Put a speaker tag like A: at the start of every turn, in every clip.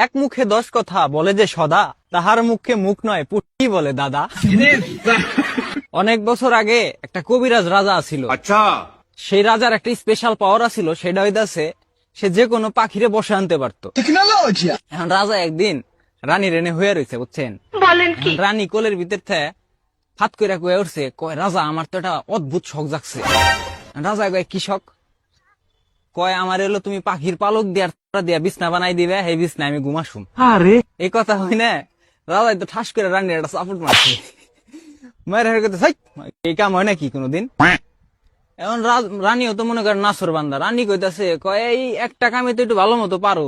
A: এক মুখে 10 কথা বলে যে সদা, তাহার মুখে মুখ নয় পুটি বলে দাদা। অনেক বছর আগে একটা কবিরাজ রাজা ছিল।
B: আচ্ছা,
A: সেই রাজার একটা স্পেশাল পাওয়ার ছিল, সেটা হইতাছে সে যে কোনো পাখিরে বসে আনতে পারতো। এখন রাজা একদিন রানী রেনে হয়ে রয়েছে, বুঝছেন? এখন রানী কোলের ভিতর থেকে ফাত করে কয়ে উঠছে, কয় রাজা আমার তো একটা অদ্ভুত শখ জাগছে। রাজা কয় কি শখ? কয় আমার এলো তুমি পাখির পালক দিয়া বিছনা বানাই দিবে, এই বিছনা আমি ঘুমাসুম।
C: আরে
A: এই কথা হয় না, রাজাই তো ঠাস করে রানীর একটা সাপোর্ট মারছে। মায়ের হেরে কথা, এই কাম হয় নাকি কোনোদিন? এখন রানীও তো মনে করেন নাসর বান্দা। রানী কইতাছে, কয় এই একটা কামে তো একটু ভালো মতো পারো,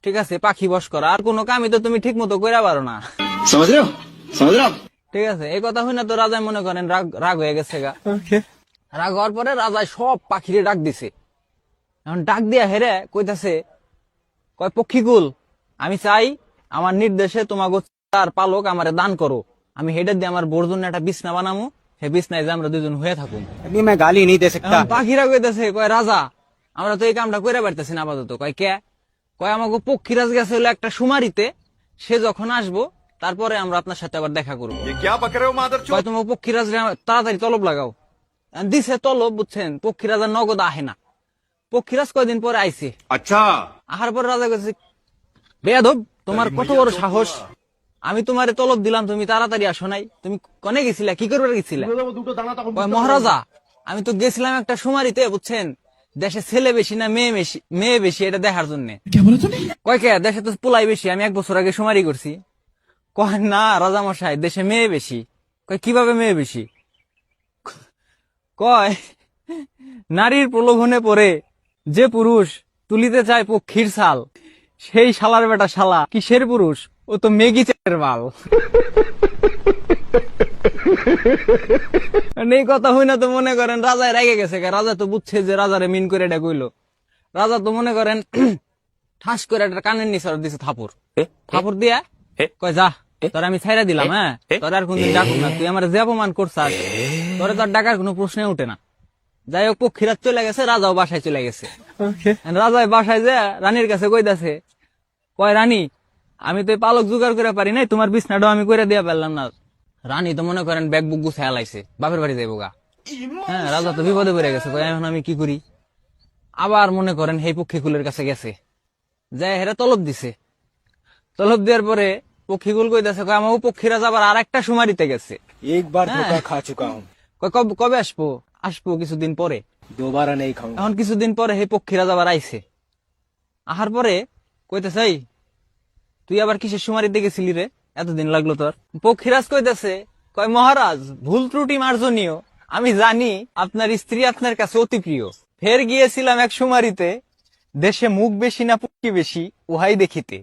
A: ঠিক আছে পাখি বস করা, আর কোনো কামই তো তুমি ঠিক মতো কইরা পারো না,
B: समझ रहे हो समझ रहे हो
A: ঠিক আছে? এই কথা হয় না তো রাজাই মনে করেন রাগ হয়ে গেছে গা। রাগ হওয়ার পরে রাজাই সব পাখিরে ডাক দিছে। এখন ডাক দিয়া হেরে কইতাছে, কয় পক্ষীকুল, আমি চাই আমার নির্দেশে তোমাকে তার পালক আমারে দান করো, আমি হেডে দিয়ে আমার বোর জন্য একটা বিছনা বানামু, সেই বিছনায় যে আমরা দুজন হয়ে থাকুন।
C: अभी मैं गाली नहीं दे सकता।
A: এখন পাখিরা কইতাছে, কয় রাজা আমরা তো এই কামটা কইরা পারতেছি না আপাতত। কয় কে? কয় আমাকে পক্ষীরাজ গেছে হলো একটা সুমারিতে, সে যখন আসবো তারপরে আমরা আপনার সাথে আবার দেখা করবো।
B: ये क्या पक रहे हो मादरचोद
A: কয় তোমাকে পক্ষীরাজ তাড়াতাড়ি তলব লাগাও। দিছে তলব, বুঝছেন? পক্ষীরাজ আর নগদ আহে না। পক্ষীরাজ কয়দিন পরে আইছে।
B: अच्छा
A: আহার পর রাজা কইছে, বেয়াদব তোমার কত বড় সাহস, আমি তোমারে তলব দিলাম, তুমি তাড়াতাড়ি আসো নাই, তুমি কনে গেছিলা, কি করবার গেছিলা? কয় মহারাজা আমি তো গেছিলাম একটা সুমারিতে, বুঝছেন, দেশে ছেলে বেশি না মেয়ে বেশি এটা দেখার জন্য। কয় কে দেশে তো পোলাই বেশি, আমি 1 বছর আগে সুমারি করছি। কয় না রাজা মশাই, দেশে মেয়ে বেশি। কয় কিভাবে মেয়ে বেশি? কয় নারীর প্রলোভনে পড়ে যে পুরুষ তুলিতে চায় পক্ষীর ছাল, সেই শালার বেটা শালা কিসের পুরুষ, ও তো মেগিচের মাল। এই কথা হই না তো মনে করেন রাজায় রেগে গেছে। রাজা তো বুঝছে যে রাজারে মিন করে এটা কইলো। রাজা তো মনে করেন ঠাস করে একটা কানের নিচে দিছে থাপড় দিয়া কয় যা তোর আমি ছাইরা দিলাম, হ্যাঁ তোর আর কোনদিন ডাকুম না, তুই আমার যে অপমান করছাস তোরে তোর ডাকার কোনো প্রশ্নে উঠে না। যাই হোক পক্ষীরাজ চলে গেছে, রাজাও বাসায় চলে গেছে। রাজায় বাসায় যে রানীর কাছে কইতাছে, কয় রানী আমি তো পালক জোগাড় করে পারি নাই, তোমার বিছনাটাও আমি করে দিয়া পারলাম না। রানী তো মনে করেন ব্যাগ বুক গুছায় লাইছে, বাপের বাড়ি যাইব গা। হ্যাঁ রাজা তো বিপদে পড়ে গেছে, কয় এখন আমি কি করি? আবার মনে করেন সেই পক্ষীকুলের কাছে গেছে, যাই হেরা তলব দিছে। তলব দেওয়ার পরে পক্ষীকুল কইতাছে, কয় আমাকে পক্ষীরাজ আবার আর একটা সুমারিতে গেছে।
C: एक बार धोखा खा चुका हूँ,
A: কয় কবে আসবো? আসবো কিছুদিন পরে।
C: दोबारा नहीं खाऊंगा।
A: এখন কিছুদিন পরে সেই পক্ষীরাজ আবার আইছে। আহার পরে কইতেছে, তুই আবার কিসের সুমারিতে গেছিলি রে, এতদিন লাগলো তোর? পক্ষীরাজ কইতেছে, কয় মহারাজ ভুল ত্রুটি মার্জনীয়, আমি জানি আপনার স্ত্রী আপনার কাছে অতি প্রিয়, ফের গিয়েছিলাম এক সুমারিতে, দেশে মুখ বেশি না পুটকি বেশি উহাই দেখিতে।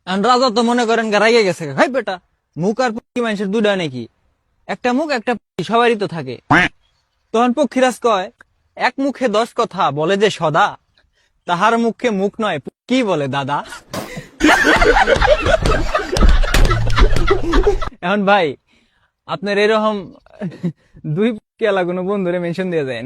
A: আর রাজা তো মনে করেন গারাইয়ে গেছে, হাই বেটা মুখ আর পুটকি মানুষের দুটা নাকি? একটা মুখ একটা পুটকি সবারই তো থাকে। তখন পক্ষীরাজ কয়, এক মুখে 10 কথা বলে যে সদা, তাহার মুখে মুখ নয় কি বলে দাদা। এখন ভাই আপনার এরকম 2 কেলা কোনো বন্ধুরে মেনশন দিয়ে দেন।